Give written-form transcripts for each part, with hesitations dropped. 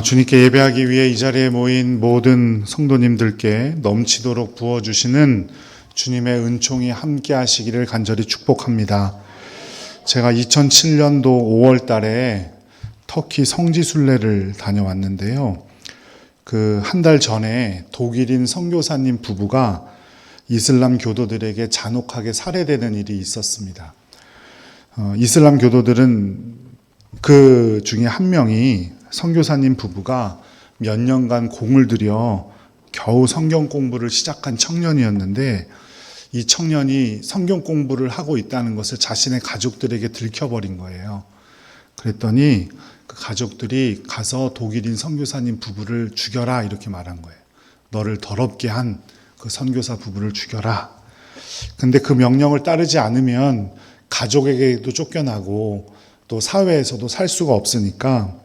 주님께 예배하기 위해 이 자리에 모인 모든 성도님들께 넘치도록 부어주시는 주님의 은총이 함께 하시기를 간절히 축복합니다. 제가 2007년도 5월 달에 터키 성지순례를 다녀왔는데요. 그 한 달 전에 독일인 선교사님 부부가 이슬람 교도들에게 잔혹하게 살해되는 일이 있었습니다. 이슬람 교도들은 그 중에 한 명이 선교사님 부부가 몇 년간 공을 들여 겨우 성경 공부를 시작한 청년이었는데, 이 청년이 성경 공부를 하고 있다는 것을 자신의 가족들에게 들켜버린 거예요. 그랬더니 그 가족들이 가서 독일인 선교사님 부부를 죽여라 이렇게 말한 거예요. 너를 더럽게 한 그 선교사 부부를 죽여라. 근데 그 명령을 따르지 않으면 가족에게도 쫓겨나고 또 사회에서도 살 수가 없으니까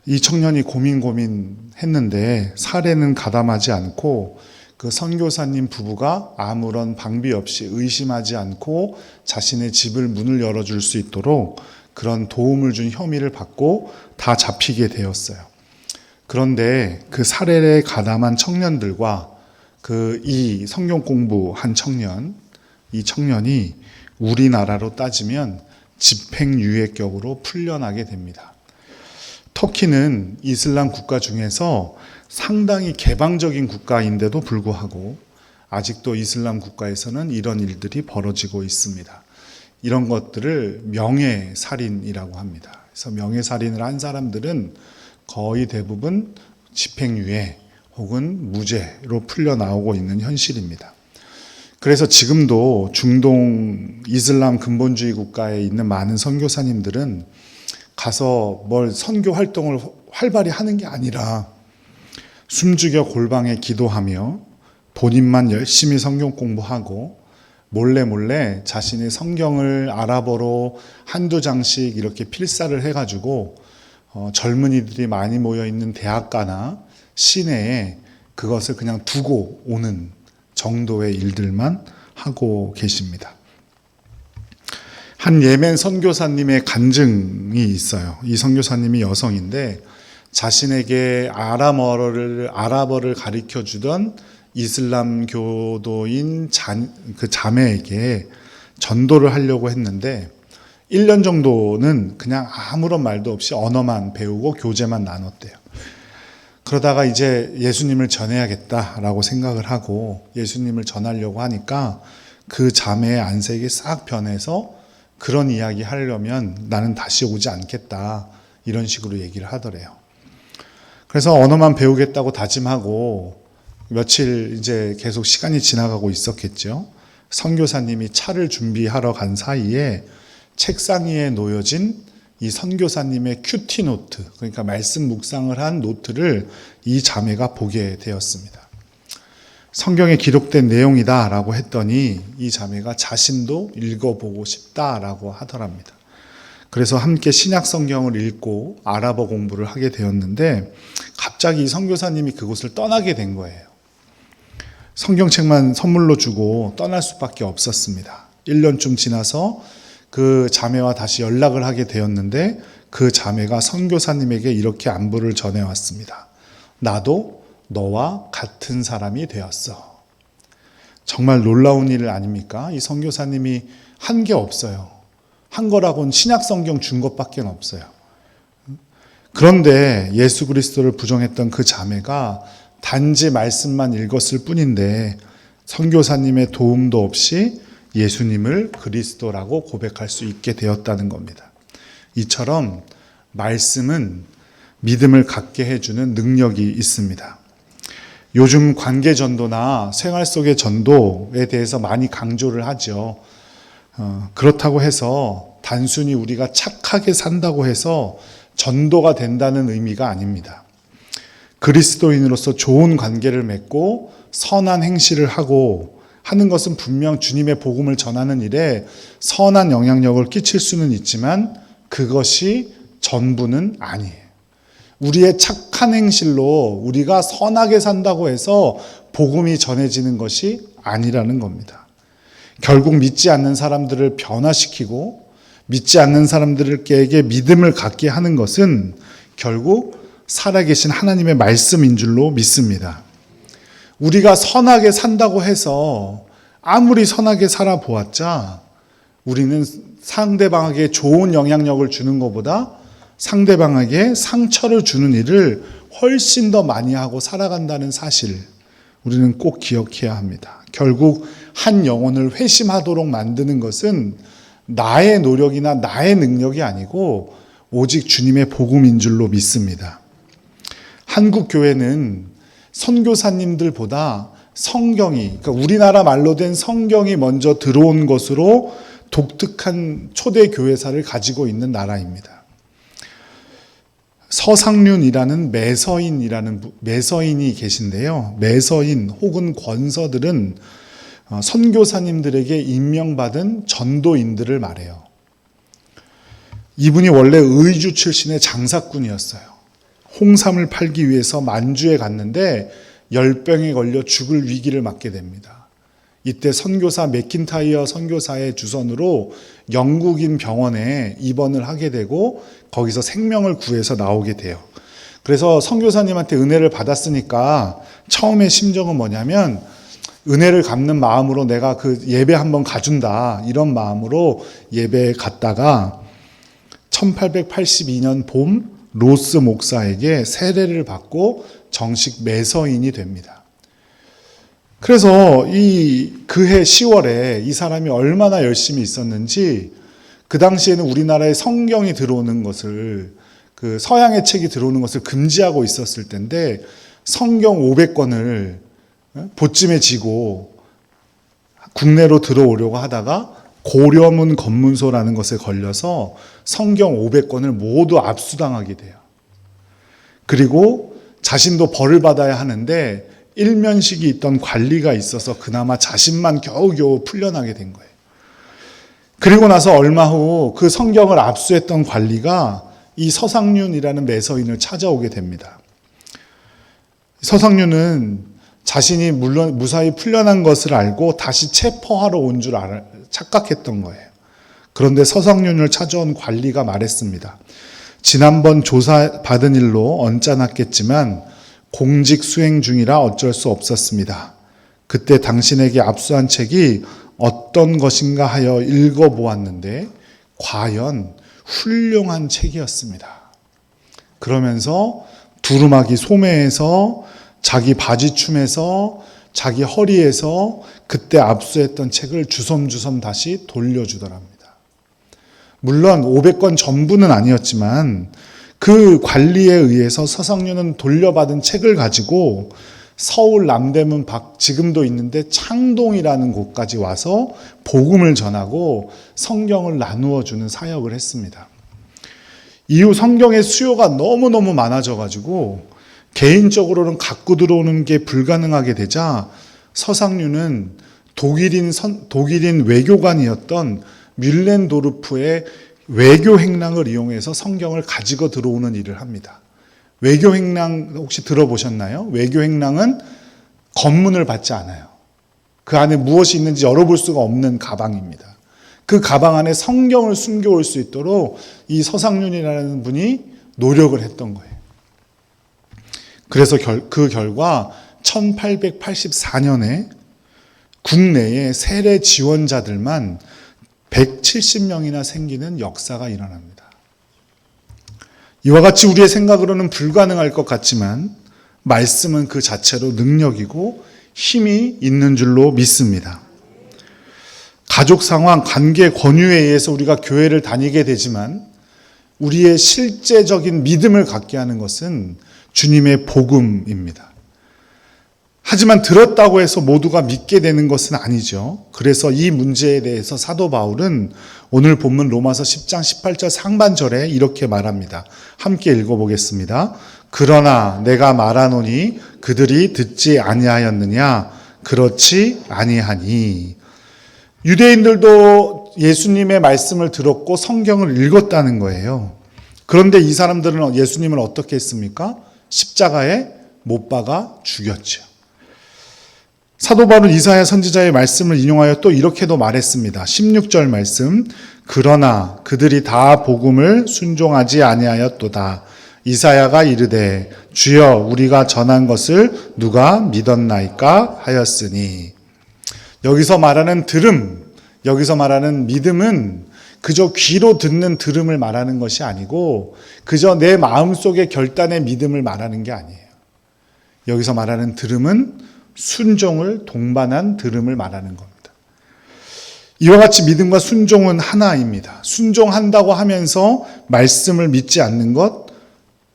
이 청년이 고민했는데 살해는 가담하지 않고 그 선교사님 부부가 아무런 방비 없이 의심하지 않고 자신의 집을 문을 열어줄 수 있도록 그런 도움을 준 혐의를 받고 다 잡히게 되었어요. 그런데 그 살해에 가담한 청년들과 이 성경 공부한 청년, 이 청년이 우리나라로 따지면 집행유예격으로 풀려나게 됩니다. 터키는 이슬람 국가 중에서 상당히 개방적인 국가인데도 불구하고 아직도 이슬람 국가에서는 이런 일들이 벌어지고 있습니다. 이런 것들을 명예살인이라고 합니다. 그래서 명예살인을 한 사람들은 거의 대부분 집행유예 혹은 무죄로 풀려나오고 있는 현실입니다. 그래서 지금도 중동 이슬람 근본주의 국가에 있는 많은 선교사님들은 가서 뭘 선교 활동을 활발히 하는 게 아니라 숨죽여 골방에 기도하며 본인만 열심히 성경 공부하고 몰래 자신의 성경을 아랍어로 한두 장씩 이렇게 필사를 해가지고 젊은이들이 많이 모여있는 대학가나 시내에 그것을 그냥 두고 오는 정도의 일들만 하고 계십니다. 한 예멘 선교사님의 간증이 있어요. 이 선교사님이 여성인데 자신에게 아랍어를 가르쳐 주던 이슬람 교도인 그 자매에게 전도를 하려고 했는데 1년 정도는 그냥 아무런 말도 없이 언어만 배우고 교제만 나눴대요. 그러다가 이제 예수님을 전해야겠다라고 생각을 하고 예수님을 전하려고 하니까 그 자매의 안색이 싹 변해서 그런 이야기 하려면 나는 다시 오지 않겠다 이런 식으로 얘기를 하더래요. 그래서 언어만 배우겠다고 다짐하고 며칠 이제 계속 시간이 지나가고 있었겠죠. 선교사님이 차를 준비하러 간 사이에 책상 위에 놓여진 이 선교사님의 큐티 노트, 그러니까 말씀 묵상을 한 노트를 이 자매가 보게 되었습니다. 성경에 기록된 내용이다라고 했더니 이 자매가 자신도 읽어보고 싶다라고 하더랍니다. 그래서 함께 신약 성경을 읽고 아랍어 공부를 하게 되었는데 갑자기 이 선교사님이 그곳을 떠나게 된 거예요. 성경책만 선물로 주고 떠날 수밖에 없었습니다. 1년쯤 지나서 그 자매와 다시 연락을 하게 되었는데 그 자매가 선교사님에게 이렇게 안부를 전해왔습니다. 나도 너와 같은 사람이 되었어. 정말 놀라운 일 아닙니까? 이 선교사님이 한 게 없어요. 한 거라고는 신약 성경 준 것밖에 없어요. 그런데 예수 그리스도를 부정했던 그 자매가 단지 말씀만 읽었을 뿐인데 선교사님의 도움도 없이 예수님을 그리스도라고 고백할 수 있게 되었다는 겁니다. 이처럼 말씀은 믿음을 갖게 해주는 능력이 있습니다. 요즘 관계 전도나 생활 속의 전도에 대해서 많이 강조를 하죠. 그렇다고 해서 단순히 우리가 착하게 산다고 해서 전도가 된다는 의미가 아닙니다. 그리스도인으로서 좋은 관계를 맺고 선한 행실을 하는 것은 분명 주님의 복음을 전하는 일에 선한 영향력을 끼칠 수는 있지만 그것이 전부는 아니에요. 우리의 착한 행실로 우리가 선하게 산다고 해서 복음이 전해지는 것이 아니라는 겁니다. 결국 믿지 않는 사람들을 변화시키고 믿지 않는 사람들에게 믿음을 갖게 하는 것은 결국 살아계신 하나님의 말씀인 줄로 믿습니다. 우리가 선하게 산다고 해서 아무리 선하게 살아보았자 우리는 상대방에게 좋은 영향력을 주는 것보다 상대방에게 상처를 주는 일을 훨씬 더 많이 하고 살아간다는 사실, 우리는 꼭 기억해야 합니다. 결국 한 영혼을 회심하도록 만드는 것은 나의 노력이나 나의 능력이 아니고 오직 주님의 복음인 줄로 믿습니다. 한국 교회는 선교사님들보다 성경이, 그러니까 우리나라 말로 된 성경이 먼저 들어온 것으로 독특한 초대 교회사를 가지고 있는 나라입니다. 서상륜이라는 매서인이 계신데요. 매서인 혹은 권서들은 선교사님들에게 임명받은 전도인들을 말해요. 이분이 원래 의주 출신의 장사꾼이었어요. 홍삼을 팔기 위해서 만주에 갔는데 열병에 걸려 죽을 위기를 맞게 됩니다. 이때 선교사 맥킨타이어 선교사의 주선으로 영국인 병원에 입원을 하게 되고 거기서 생명을 구해서 나오게 돼요. 그래서 선교사님한테 은혜를 받았으니까 처음에 심정은 뭐냐면 은혜를 갚는 마음으로 내가 그 예배 한번 가준다, 이런 마음으로 예배에 갔다가 1882년 봄 로스 목사에게 세례를 받고 정식 매서인이 됩니다. 그래서 그해 10월에 이 사람이 얼마나 열심히 있었는지, 그 당시에는 우리나라에 성경이 들어오는 것을, 그 서양의 책이 들어오는 것을 금지하고 있었을 텐데 성경 500권을 보찜에 지고 국내로 들어오려고 하다가 고려문 검문소라는 것에 걸려서 성경 500권을 모두 압수당하게 돼요. 그리고 자신도 벌을 받아야 하는데 일면식이 있던 관리가 있어서 그나마 자신만 겨우겨우 풀려나게 된 거예요. 그리고 나서 얼마 후 그 성경을 압수했던 관리가 이 서상륜이라는 매서인을 찾아오게 됩니다. 서상륜은 자신이 물론 무사히 풀려난 것을 알고 다시 체포하러 온 줄 착각했던 거예요. 그런데 서상륜을 찾아온 관리가 말했습니다. 지난번 조사받은 일로 언짢았겠지만 공직 수행 중이라 어쩔 수 없었습니다. 그때 당신에게 압수한 책이 어떤 것인가 하여 읽어보았는데 과연 훌륭한 책이었습니다. 그러면서 두루마기 소매에서 자기 바지춤에서 자기 허리에서 그때 압수했던 책을 주섬주섬 다시 돌려주더랍니다. 물론 500권 전부는 아니었지만 그 관리에 의해서 서상륜은 돌려받은 책을 가지고 서울 남대문 밖 지금도 있는데 창동이라는 곳까지 와서 복음을 전하고 성경을 나누어 주는 사역을 했습니다. 이후 성경의 수요가 너무너무 많아져가지고 개인적으로는 갖고 들어오는 게 불가능하게 되자 서상륜은 독일인 외교관이었던 뮬렌도르프의 외교 행랑을 이용해서 성경을 가지고 들어오는 일을 합니다. 외교 행랑 혹시 들어보셨나요? 외교 행랑은 검문을 받지 않아요. 그 안에 무엇이 있는지 열어볼 수가 없는 가방입니다. 그 가방 안에 성경을 숨겨올 수 있도록 이 서상륜이라는 분이 노력을 했던 거예요. 그래서 그 결과 1884년에 국내에 세례 지원자들만 170명이나 생기는 역사가 일어납니다. 이와 같이 우리의 생각으로는 불가능할 것 같지만 말씀은 그 자체로 능력이고 힘이 있는 줄로 믿습니다. 가족 상황, 관계 권유에 의해서 우리가 교회를 다니게 되지만 우리의 실제적인 믿음을 갖게 하는 것은 주님의 복음입니다. 하지만 들었다고 해서 모두가 믿게 되는 것은 아니죠. 그래서 이 문제에 대해서 사도 바울은 오늘 본문 로마서 10장 18절 상반절에 이렇게 말합니다. 함께 읽어보겠습니다. 그러나 내가 말하노니 그들이 듣지 아니하였느냐? 그렇지 아니하니. 유대인들도 예수님의 말씀을 들었고 성경을 읽었다는 거예요. 그런데 이 사람들은 예수님을 어떻게 했습니까? 십자가에 못 박아 죽였죠. 사도 바울은 이사야 선지자의 말씀을 인용하여 또 이렇게도 말했습니다. 16절 말씀. 그러나 그들이 다 복음을 순종하지 아니하였도다. 이사야가 이르되 주여 우리가 전한 것을 누가 믿었나이까 하였으니. 여기서 말하는 들음, 여기서 말하는 믿음은 그저 귀로 듣는 들음을 말하는 것이 아니고 그저 내 마음속의 결단의 믿음을 말하는 게 아니에요. 여기서 말하는 들음은 순종을 동반한 들음을 말하는 겁니다. 이와 같이 믿음과 순종은 하나입니다. 순종한다고 하면서 말씀을 믿지 않는 것,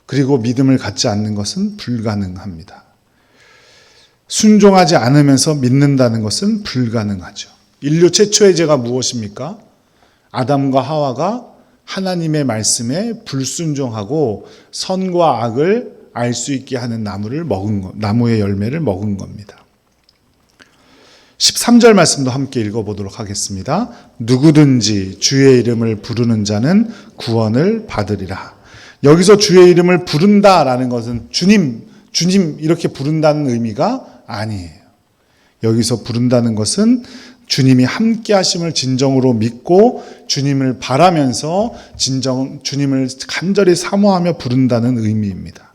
그리고 믿음을 갖지 않는 것은 불가능합니다. 순종하지 않으면서 믿는다는 것은 불가능하죠. 인류 최초의 죄가 무엇입니까? 아담과 하와가 하나님의 말씀에 불순종하고 선과 악을 알 수 있게 하는 나무의 열매를 먹은 겁니다. 13절 말씀도 함께 읽어보도록 하겠습니다. 누구든지 주의 이름을 부르는 자는 구원을 받으리라. 여기서 주의 이름을 부른다라는 것은 주님 이렇게 부른다는 의미가 아니에요. 여기서 부른다는 것은 주님이 함께 하심을 진정으로 믿고 주님을 바라면서 주님을 간절히 사모하며 부른다는 의미입니다.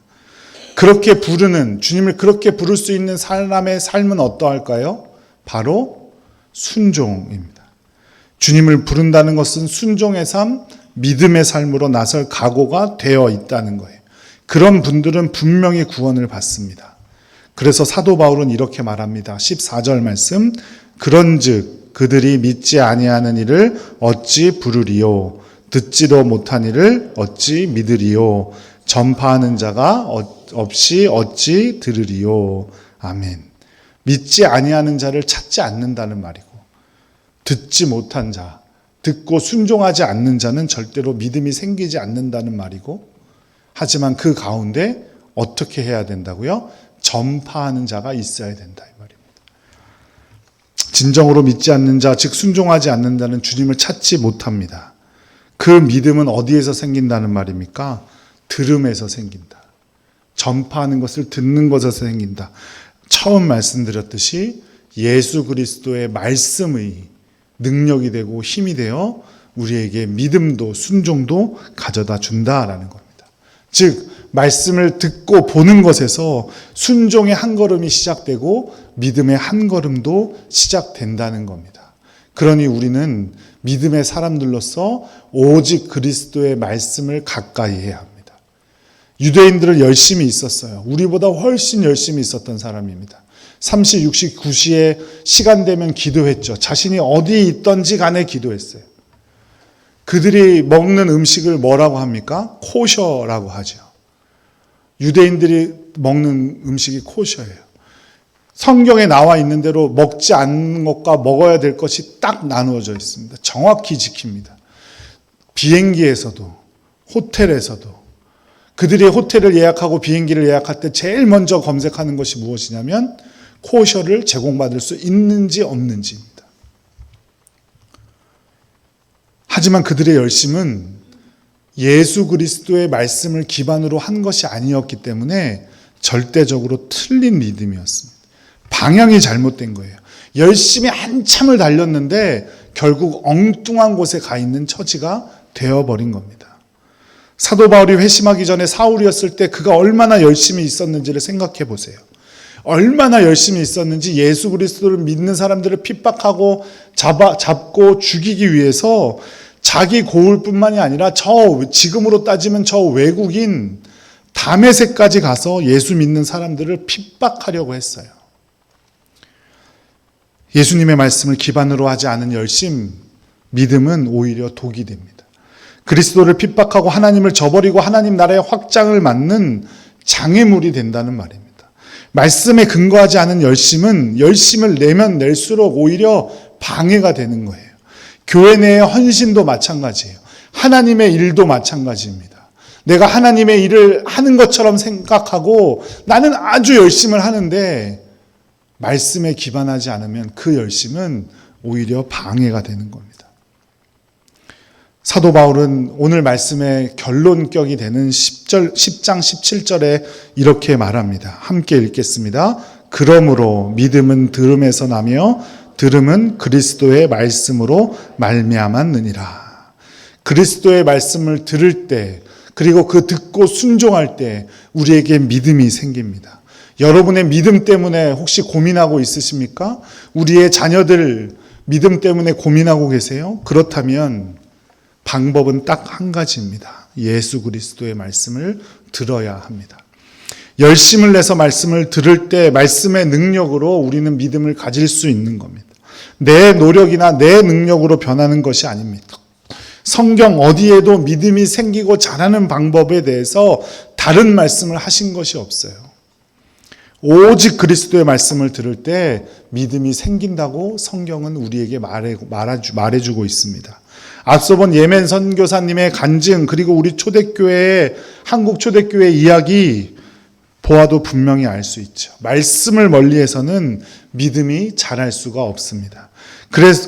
그렇게 부르는, 주님을 그렇게 부를 수 있는 사람의 삶은 어떠할까요? 바로 순종입니다. 주님을 부른다는 것은 순종의 삶, 믿음의 삶으로 나설 각오가 되어 있다는 거예요. 그런 분들은 분명히 구원을 받습니다. 그래서 사도 바울은 이렇게 말합니다. 14절 말씀, 그런즉 그들이 믿지 아니하는 이를 어찌 부르리요? 듣지도 못한 이를 어찌 믿으리요? 전파하는 자가 없이 어찌 들으리요? 아멘. 믿지 아니하는 자를 찾지 않는다는 말이고, 듣지 못한 자, 듣고 순종하지 않는 자는 절대로 믿음이 생기지 않는다는 말이고, 하지만 그 가운데 어떻게 해야 된다고요? 전파하는 자가 있어야 된다 이 말입니다. 진정으로 믿지 않는 자, 즉 순종하지 않는 자는 주님을 찾지 못합니다. 그 믿음은 어디에서 생긴다는 말입니까? 들음에서 생긴다. 전파하는 것을 듣는 것에서 생긴다. 처음 말씀드렸듯이 예수 그리스도의 말씀의 능력이 되고 힘이 되어 우리에게 믿음도 순종도 가져다 준다라는 겁니다. 즉 말씀을 듣고 보는 것에서 순종의 한 걸음이 시작되고 믿음의 한 걸음도 시작된다는 겁니다. 그러니 우리는 믿음의 사람들로서 오직 그리스도의 말씀을 가까이 해야 합니다. 유대인들은 열심히 있었어요. 우리보다 훨씬 열심히 있었던 사람입니다. 3시, 6시, 9시에 시간 되면 기도했죠. 자신이 어디에 있던지 간에 기도했어요. 그들이 먹는 음식을 뭐라고 합니까? 코셔라고 하죠. 유대인들이 먹는 음식이 코셔예요. 성경에 나와 있는 대로 먹지 않는 것과 먹어야 될 것이 딱 나누어져 있습니다. 정확히 지킵니다. 비행기에서도 호텔에서도 그들이 호텔을 예약하고 비행기를 예약할 때 제일 먼저 검색하는 것이 무엇이냐면 코셔를 제공받을 수 있는지 없는지입니다. 하지만 그들의 열심은 예수 그리스도의 말씀을 기반으로 한 것이 아니었기 때문에 절대적으로 틀린 믿음이었습니다. 방향이 잘못된 거예요. 열심히 한참을 달렸는데 결국 엉뚱한 곳에 가 있는 처지가 되어버린 겁니다. 사도 바울이 회심하기 전에 사울이었을 때 그가 얼마나 열심히 있었는지를 생각해 보세요. 얼마나 열심히 있었는지 예수 그리스도를 믿는 사람들을 핍박하고 잡고 죽이기 위해서 자기 고을뿐만이 아니라 지금으로 따지면 저 외국인 다메섹까지 가서 예수 믿는 사람들을 핍박하려고 했어요. 예수님의 말씀을 기반으로 하지 않은 열심, 믿음은 오히려 독이 됩니다. 그리스도를 핍박하고 하나님을 저버리고 하나님 나라의 확장을 막는 장애물이 된다는 말입니다. 말씀에 근거하지 않은 열심을 내면 낼수록 오히려 방해가 되는 거예요. 교회 내의 헌신도 마찬가지예요. 하나님의 일도 마찬가지입니다. 내가 하나님의 일을 하는 것처럼 생각하고 나는 아주 열심을 하는데 말씀에 기반하지 않으면 그 열심은 오히려 방해가 되는 겁니다. 사도 바울은 오늘 말씀의 결론격이 되는 10장 17절에 이렇게 말합니다. 함께 읽겠습니다. 그러므로 믿음은 들음에서 나며 들음은 그리스도의 말씀으로 말미암았느니라. 그리스도의 말씀을 들을 때 그리고 그 듣고 순종할 때 우리에게 믿음이 생깁니다. 여러분의 믿음 때문에 혹시 고민하고 있으십니까? 우리의 자녀들 믿음 때문에 고민하고 계세요? 그렇다면 방법은 딱 한 가지입니다. 예수 그리스도의 말씀을 들어야 합니다. 열심을 내서 말씀을 들을 때 말씀의 능력으로 우리는 믿음을 가질 수 있는 겁니다. 내 노력이나 내 능력으로 변하는 것이 아닙니다. 성경 어디에도 믿음이 생기고 자라는 방법에 대해서 다른 말씀을 하신 것이 없어요. 오직 그리스도의 말씀을 들을 때 믿음이 생긴다고 성경은 우리에게 말해주고 있습니다. 앞서 본 예멘 선교사님의 간증, 그리고 우리 초대교회의, 한국 초대교회 이야기 보아도 분명히 알 수 있죠. 말씀을 멀리해서는 믿음이 자랄 수가 없습니다.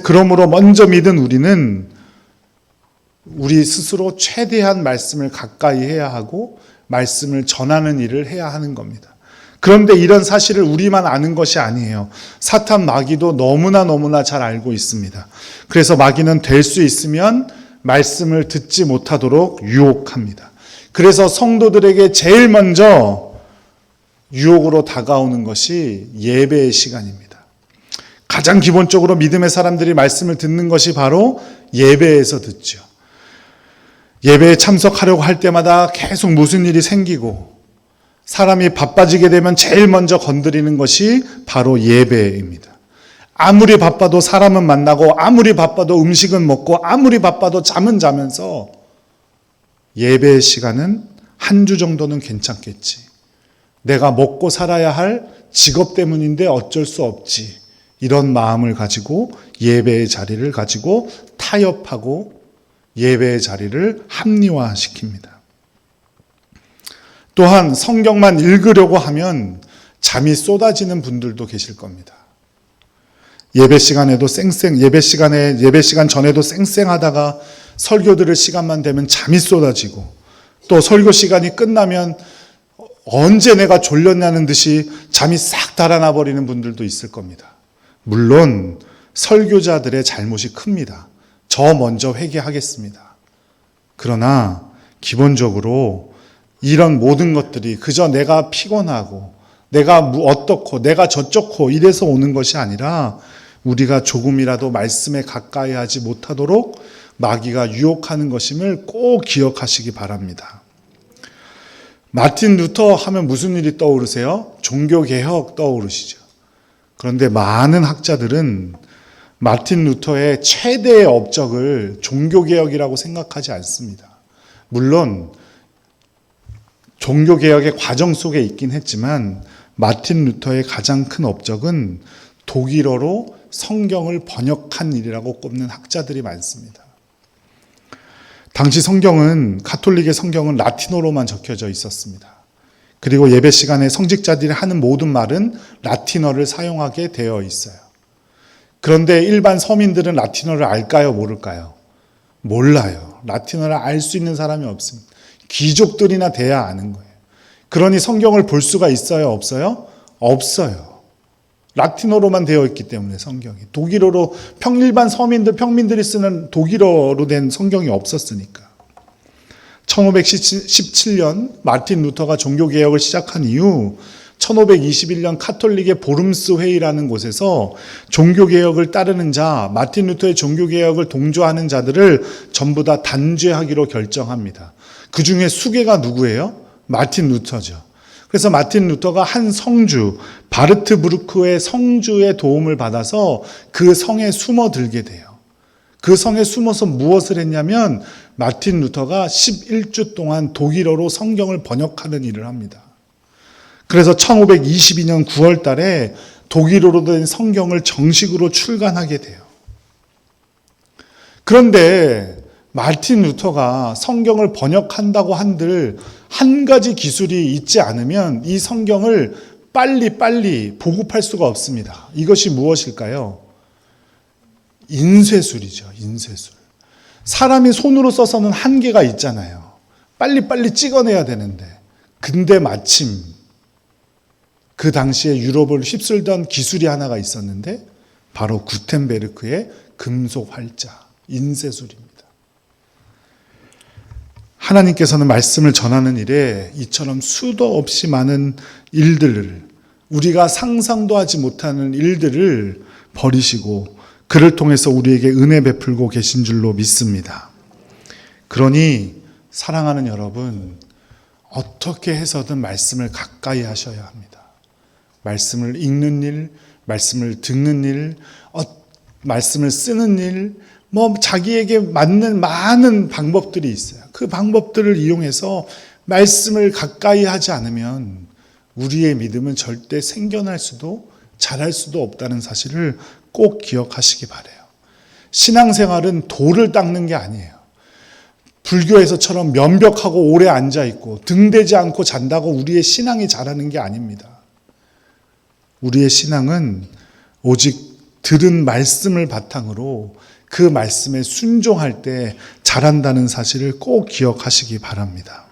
그러므로 먼저 믿은 우리는 우리 스스로 최대한 말씀을 가까이 해야 하고 말씀을 전하는 일을 해야 하는 겁니다. 그런데 이런 사실을 우리만 아는 것이 아니에요. 사탄 마귀도 너무나 잘 알고 있습니다. 그래서 마귀는 될 수 있으면 말씀을 듣지 못하도록 유혹합니다. 그래서 성도들에게 제일 먼저 유혹으로 다가오는 것이 예배의 시간입니다. 가장 기본적으로 믿음의 사람들이 말씀을 듣는 것이 바로 예배에서 듣죠. 예배에 참석하려고 할 때마다 계속 무슨 일이 생기고 사람이 바빠지게 되면 제일 먼저 건드리는 것이 바로 예배입니다. 아무리 바빠도 사람은 만나고 아무리 바빠도 음식은 먹고 아무리 바빠도 잠은 자면서 예배의 시간은 한 주 정도는 괜찮겠지. 내가 먹고 살아야 할 직업 때문인데 어쩔 수 없지. 이런 마음을 가지고 예배의 자리를 가지고 타협하고 예배의 자리를 합리화시킵니다. 또한 성경만 읽으려고 하면 잠이 쏟아지는 분들도 계실 겁니다. 예배 시간 전에도 쌩쌩하다가 설교 들을 시간만 되면 잠이 쏟아지고 또 설교 시간이 끝나면 언제 내가 졸렸냐는 듯이 잠이 싹 달아나 버리는 분들도 있을 겁니다. 물론 설교자들의 잘못이 큽니다. 저 먼저 회개하겠습니다. 그러나 기본적으로 이런 모든 것들이 그저 내가 피곤하고 내가 어떻고 내가 저쩌고 이래서 오는 것이 아니라 우리가 조금이라도 말씀에 가까이 하지 못하도록 마귀가 유혹하는 것임을 꼭 기억하시기 바랍니다. 마틴 루터 하면 무슨 일이 떠오르세요? 종교개혁 떠오르시죠. 그런데 많은 학자들은 마틴 루터의 최대의 업적을 종교개혁이라고 생각하지 않습니다. 물론 종교개혁의 과정 속에 있긴 했지만 마틴 루터의 가장 큰 업적은 독일어로 성경을 번역한 일이라고 꼽는 학자들이 많습니다. 당시 성경은, 가톨릭의 성경은 라틴어로만 적혀져 있었습니다. 그리고 예배 시간에 성직자들이 하는 모든 말은 라틴어를 사용하게 되어 있어요. 그런데 일반 서민들은 라틴어를 알까요? 모를까요? 몰라요. 라틴어를 알 수 있는 사람이 없습니다. 귀족들이나 돼야 아는 거예요. 그러니 성경을 볼 수가 있어요? 없어요? 없어요. 라틴어로만 되어 있기 때문에 성경이. 독일어로 일반 평민들이 쓰는 독일어로 된 성경이 없었으니까. 1517년 마틴 루터가 종교개혁을 시작한 이후 1521년 카톨릭의 보름스 회의라는 곳에서 종교개혁을 따르는 자, 마틴 루터의 종교개혁을 동조하는 자들을 전부 다 단죄하기로 결정합니다. 그 중에 수괴가 누구예요? 마틴 루터죠. 그래서 마틴 루터가 한 성주, 바르트부르크의 성주의 도움을 받아서 그 성에 숨어들게 돼요. 그 성에 숨어서 무엇을 했냐면 마틴 루터가 11주 동안 독일어로 성경을 번역하는 일을 합니다. 그래서 1522년 9월 달에 독일어로 된 성경을 정식으로 출간하게 돼요. 그런데 마틴 루터가 성경을 번역한다고 한들 한 가지 기술이 있지 않으면 이 성경을 빨리 보급할 수가 없습니다. 이것이 무엇일까요? 인쇄술이죠. 인쇄술. 사람이 손으로 써서는 한계가 있잖아요. 빨리 찍어내야 되는데. 근데 마침 그 당시에 유럽을 휩쓸던 기술이 하나가 있었는데 바로 구텐베르크의 금속 활자, 인쇄술입니다. 하나님께서는 말씀을 전하는 일에 이처럼 수도 없이 많은 일들을, 우리가 상상도 하지 못하는 일들을 버리시고 그를 통해서 우리에게 은혜 베풀고 계신 줄로 믿습니다. 그러니 사랑하는 여러분, 어떻게 해서든 말씀을 가까이 하셔야 합니다. 말씀을 읽는 일, 말씀을 듣는 일, 말씀을 쓰는 일, 자기에게 맞는 많은 방법들이 있어요. 그 방법들을 이용해서 말씀을 가까이 하지 않으면 우리의 믿음은 절대 생겨날 수도 자랄 수도 없다는 사실을 꼭 기억하시기 바라요. 신앙생활은 돌을 닦는 게 아니에요. 불교에서처럼 면벽하고 오래 앉아있고 등대지 않고 잔다고 우리의 신앙이 자라는 게 아닙니다. 우리의 신앙은 오직 들은 말씀을 바탕으로 그 말씀에 순종할 때 자란다는 사실을 꼭 기억하시기 바랍니다.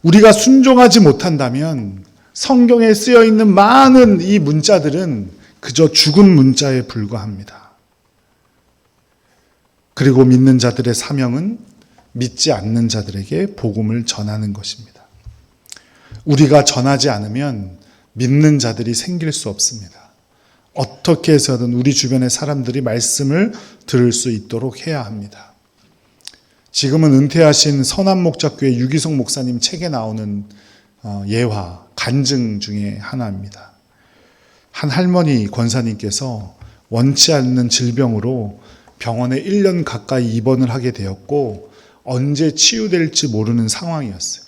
우리가 순종하지 못한다면 성경에 쓰여 있는 많은 이 문자들은 그저 죽은 문자에 불과합니다. 그리고 믿는 자들의 사명은 믿지 않는 자들에게 복음을 전하는 것입니다. 우리가 전하지 않으면 믿는 자들이 생길 수 없습니다. 어떻게 해서든 우리 주변의 사람들이 말씀을 들을 수 있도록 해야 합니다. 지금은 은퇴하신 선한목자교회 유기성 목사님 책에 나오는 예화, 간증 중에 하나입니다. 한 할머니 권사님께서 원치 않는 질병으로 병원에 1년 가까이 입원을 하게 되었고 언제 치유될지 모르는 상황이었어요.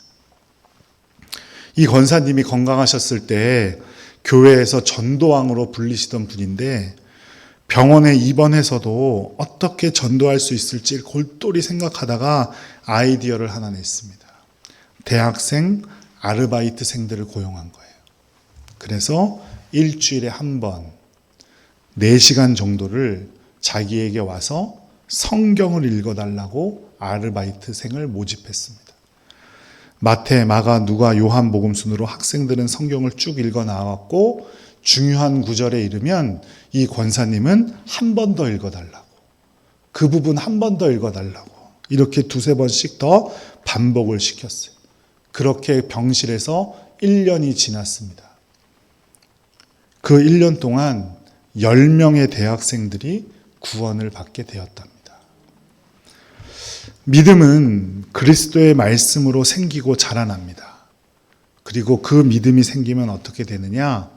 이 권사님이 건강하셨을 때 교회에서 전도왕으로 불리시던 분인데 병원에 입원해서도 어떻게 전도할 수 있을지 골똘히 생각하다가 아이디어를 하나 냈습니다. 대학생, 아르바이트생들을 고용한 거예요. 그래서 일주일에 한 번 4시간 정도를 자기에게 와서 성경을 읽어달라고 아르바이트생을 모집했습니다. 마태, 마가, 누가, 요한 복음 순으로 학생들은 성경을 쭉 읽어 나왔고 중요한 구절에 이르면 이 권사님은 한 번 더 읽어달라고, 그 부분 한 번 더 읽어달라고 이렇게 2-3번씩 더 반복을 시켰어요. 그렇게 병실에서 1년이 지났습니다. 그 1년 동안 10명의 대학생들이 구원을 받게 되었답니다. 믿음은 그리스도의 말씀으로 생기고 자라납니다. 그리고 그 믿음이 생기면 어떻게 되느냐?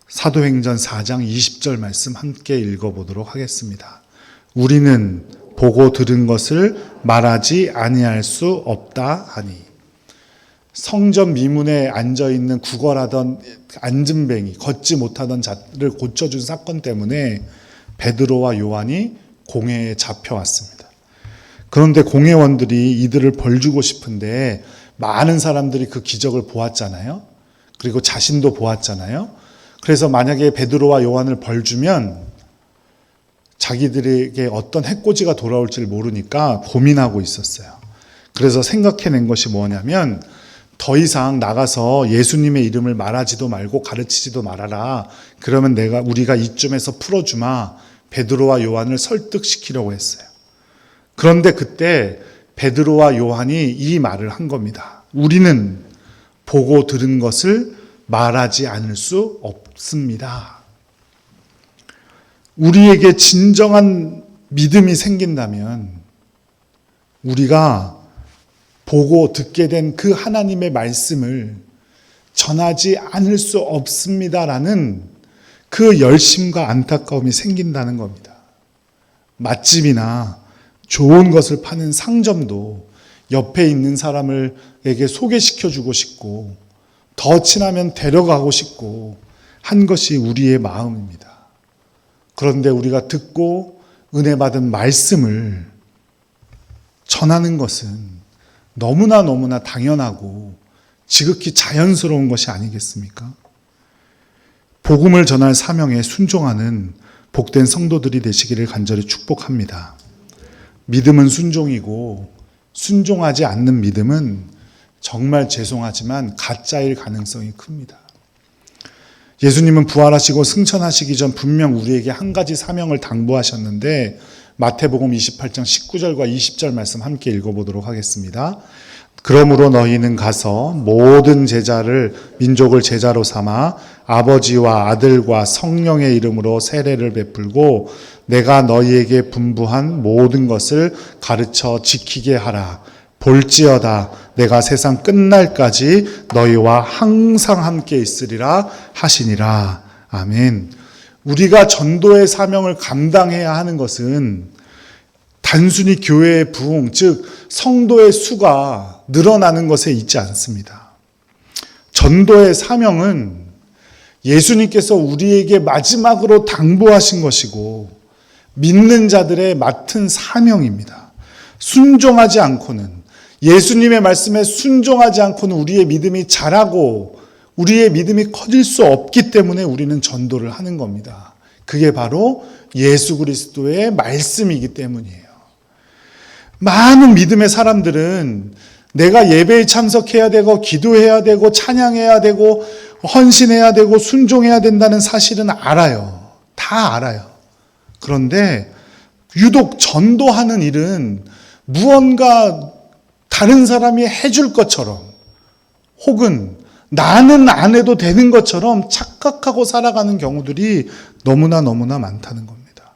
사도행전 4장 20절 말씀 함께 읽어보도록 하겠습니다. 우리는 보고 들은 것을 말하지 아니할 수 없다 하니. 성전 미문에 앉아있는 구걸하던 앉은뱅이, 걷지 못하던 자를 고쳐준 사건 때문에 베드로와 요한이 공회에 잡혀왔습니다. 그런데 공회원들이 이들을 벌주고 싶은데 많은 사람들이 그 기적을 보았잖아요. 그리고 자신도 보았잖아요. 그래서 만약에 베드로와 요한을 벌주면 자기들에게 어떤 해코지가 돌아올지를 모르니까 고민하고 있었어요. 그래서 생각해낸 것이 뭐냐면 더 이상 나가서 예수님의 이름을 말하지도 말고 가르치지도 말아라. 그러면 우리가 이쯤에서 풀어주마. 베드로와 요한을 설득시키려고 했어요. 그런데 그때 베드로와 요한이 이 말을 한 겁니다. 우리는 보고 들은 것을 말하지 않을 수 없습니다. 우리에게 진정한 믿음이 생긴다면 우리가 보고 듣게 된 그 하나님의 말씀을 전하지 않을 수 없습니다라는 그 열심과 안타까움이 생긴다는 겁니다. 맛집이나 좋은 것을 파는 상점도 옆에 있는 사람에게 소개시켜주고 싶고 더 친하면 데려가고 싶고 한 것이 우리의 마음입니다. 그런데 우리가 듣고 은혜 받은 말씀을 전하는 것은 너무나 당연하고 지극히 자연스러운 것이 아니겠습니까? 복음을 전할 사명에 순종하는 복된 성도들이 되시기를 간절히 축복합니다. 믿음은 순종이고 순종하지 않는 믿음은 정말 죄송하지만 가짜일 가능성이 큽니다. 예수님은 부활하시고 승천하시기 전 분명 우리에게 한 가지 사명을 당부하셨는데 마태복음 28장 19절과 20절 말씀 함께 읽어보도록 하겠습니다. 그러므로 너희는 가서 모든 제자를 민족을 제자로 삼아 아버지와 아들과 성령의 이름으로 세례를 베풀고 내가 너희에게 분부한 모든 것을 가르쳐 지키게 하라. 볼지어다 내가 세상 끝날까지 너희와 항상 함께 있으리라 하시니라. 아멘. 우리가 전도의 사명을 감당해야 하는 것은 단순히 교회의 부흥, 즉 성도의 수가 늘어나는 것에 있지 않습니다. 전도의 사명은 예수님께서 우리에게 마지막으로 당부하신 것이고 믿는 자들의 맡은 사명입니다. 순종하지 않고는, 예수님의 말씀에 순종하지 않고는 우리의 믿음이 자라고 우리의 믿음이 커질 수 없기 때문에 우리는 전도를 하는 겁니다. 그게 바로 예수 그리스도의 말씀이기 때문이에요. 많은 믿음의 사람들은 내가 예배에 참석해야 되고 기도해야 되고 찬양해야 되고 헌신해야 되고 순종해야 된다는 사실은 알아요. 다 알아요. 그런데 유독 전도하는 일은 무언가 다른 사람이 해줄 것처럼 혹은 나는 안 해도 되는 것처럼 착각하고 살아가는 경우들이 너무나 많다는 겁니다.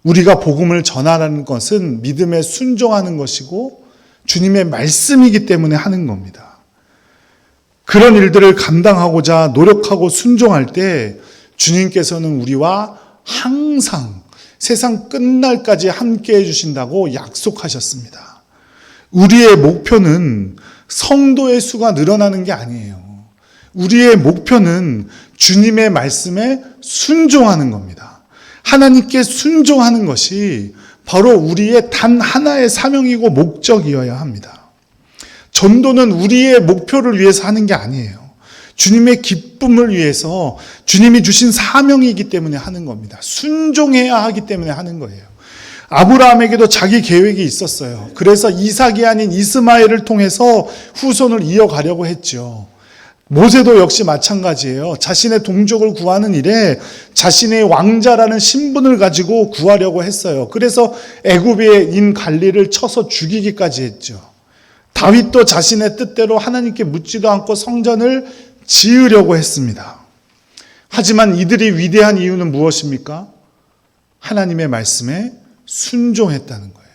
우리가 복음을 전하라는 것은 믿음에 순종하는 것이고 주님의 말씀이기 때문에 하는 겁니다. 그런 일들을 감당하고자 노력하고 순종할 때 주님께서는 우리와 항상 세상 끝날까지 함께 해주신다고 약속하셨습니다. 우리의 목표는 성도의 수가 늘어나는 게 아니에요. 우리의 목표는 주님의 말씀에 순종하는 겁니다. 하나님께 순종하는 것이 바로 우리의 단 하나의 사명이고 목적이어야 합니다. 전도는 우리의 목표를 위해서 하는 게 아니에요. 주님의 기쁨을 위해서 주님이 주신 사명이기 때문에 하는 겁니다. 순종해야 하기 때문에 하는 거예요. 아브라함에게도 자기 계획이 있었어요. 그래서 이삭이 아닌 이스마엘을 통해서 후손을 이어가려고 했죠. 모세도 역시 마찬가지예요. 자신의 동족을 구하는 일에 자신의 왕자라는 신분을 가지고 구하려고 했어요. 그래서 애굽의 인 갈리를 쳐서 죽이기까지 했죠. 다윗도 자신의 뜻대로 하나님께 묻지도 않고 성전을 지으려고 했습니다. 하지만 이들이 위대한 이유는 무엇입니까? 하나님의 말씀에 순종했다는 거예요.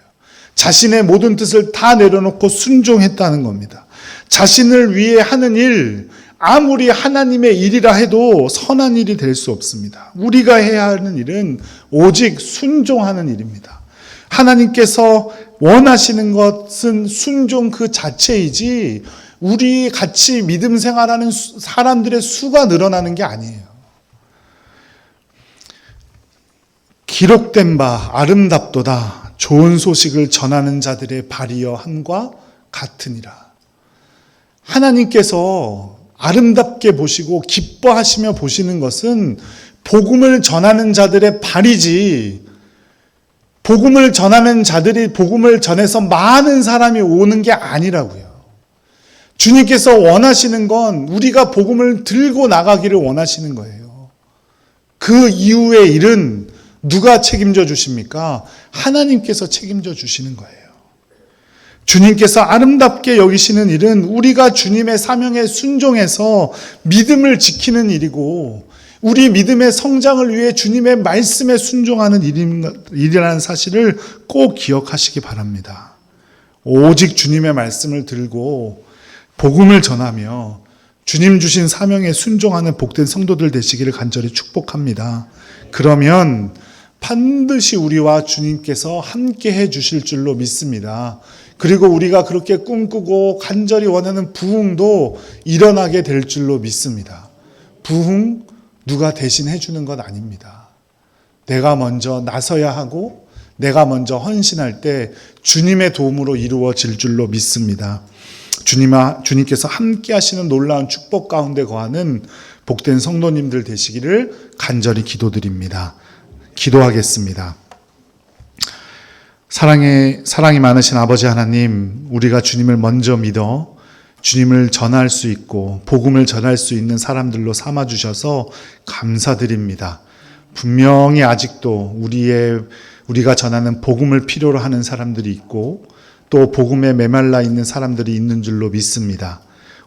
자신의 모든 뜻을 다 내려놓고 순종했다는 겁니다. 자신을 위해 하는 일, 아무리 하나님의 일이라 해도 선한 일이 될 수 없습니다. 우리가 해야 하는 일은 오직 순종하는 일입니다. 하나님께서 원하시는 것은 순종 그 자체이지 우리 같이 믿음 생활하는 사람들의 수가 늘어나는 게 아니에요. 기록된 바 아름답도다 좋은 소식을 전하는 자들의 발이여 함과 같으니라. 하나님께서 아름답게 보시고 기뻐하시며 보시는 것은 복음을 전하는 자들의 발이지, 복음을 전하는 자들이 복음을 전해서 많은 사람이 오는 게 아니라고요. 주님께서 원하시는 건 우리가 복음을 들고 나가기를 원하시는 거예요. 그 이후의 일은 누가 책임져 주십니까? 하나님께서 책임져 주시는 거예요. 주님께서 아름답게 여기시는 일은 우리가 주님의 사명에 순종해서 믿음을 지키는 일이고 우리 믿음의 성장을 위해 주님의 말씀에 순종하는 일이라는 사실을 꼭 기억하시기 바랍니다. 오직 주님의 말씀을 들고 복음을 전하며 주님 주신 사명에 순종하는 복된 성도들 되시기를 간절히 축복합니다. 그러면 반드시 우리와 주님께서 함께 해 주실 줄로 믿습니다. 그리고 우리가 그렇게 꿈꾸고 간절히 원하는 부흥도 일어나게 될 줄로 믿습니다. 부흥 누가 대신 해주는 것 아닙니다. 내가 먼저 나서야 하고 내가 먼저 헌신할 때 주님의 도움으로 이루어질 줄로 믿습니다. 주님께서 함께 하시는 놀라운 축복 가운데 거하는 복된 성도님들 되시기를 간절히 기도드립니다. 기도하겠습니다. 사랑이 많으신 아버지 하나님, 우리가 주님을 먼저 믿어 주님을 전할 수 있고 복음을 전할 수 있는 사람들로 삼아주셔서 감사드립니다. 분명히 아직도 우리의 우리가 전하는 복음을 필요로 하는 사람들이 있고 또 복음에 메말라 있는 사람들이 있는 줄로 믿습니다.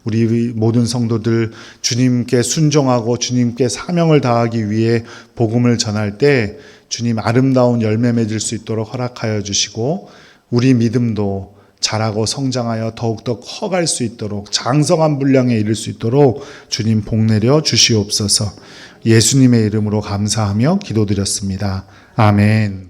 우리 모든 성도들 주님께 순종하고 주님께 사명을 다하기 위해 복음을 전할 때 주님 아름다운 열매 맺을 수 있도록 허락하여 주시고 우리 믿음도 자라고 성장하여 더욱더 커갈 수 있도록 장성한 분량에 이를 수 있도록 주님 복내려 주시옵소서. 예수님의 이름으로 감사하며 기도드렸습니다. 아멘.